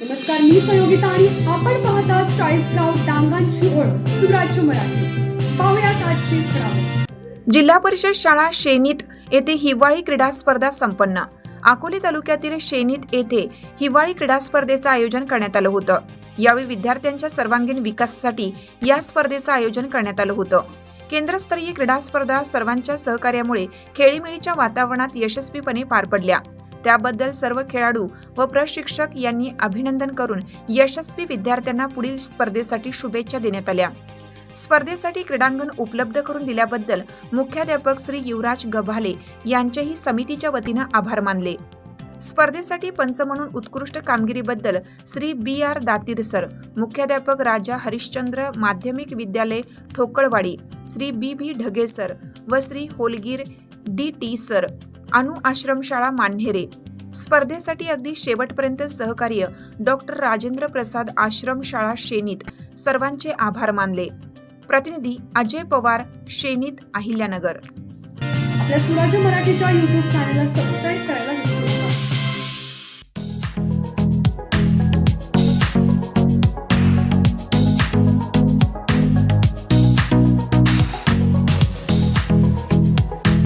नमस्कार, मी संयोगिता आणि आपण पाहता 40गाव डांगांची ओळख सुराज्य मराठी। पाहुयात आजची खबरं। जिल्हा परिषद शाळा शेनीत येथे हिवाळी क्रीडा स्पर्धा संपन्न। अकोले तालुक्यातील शेनीत येथे हिवाळी क्रीडा स्पर्धेचं आयोजन करण्यात आलं होतं। यावेळी विद्यार्थ्यांच्या सर्वांगीण विकासासाठी या स्पर्धेचं आयोजन करण्यात आलं होतं। केंद्रस्तरीय क्रीडा स्पर्धा सर्वांच्या सहकार्यामुळे खेळीमेळीच्या वातावरणात यशस्वीपणे पार पडल्या। त्याबद्दल सर्व खेळाडू व प्रशिक्षक यांनी अभिनंदन करून यशस्वी विद्यार्थ्यांना पुढील स्पर्धेसाठी शुभेच्छा देण्यात आल्या। स्पर्धेसाठी क्रीडांगण उपलब्ध करून दिल्याबद्दल मुख्याध्यापक श्री युवराज गभाले यांचेही समितीच्या वतीनं आभार मानले। स्पर्धेसाठी पंच म्हणून उत्कृष्ट कामगिरीबद्दल श्री बी.आर. दातीर सर, मुख्याध्यापक राजा हरिश्चंद्र माध्यमिक विद्यालय ठोकळवाडी, श्री बी.बी. ढगे सर व श्री होलगीर डी.टी. सर, अनु आश्रमशाळा मान्हेरे, स्पर्धेसाठी अगदी शेवटपर्यंत सहकार्य डॉक्टर राजेंद्र प्रसाद आश्रमशाळा शेनीत सर्वांचे आभार मानले। प्रतिनिधी अजय पवार, शेनीत, अहिल्यानगर। आपल्या सुराज्य मराठीच्या YouTube चॅनलला सबस्क्राईब करा।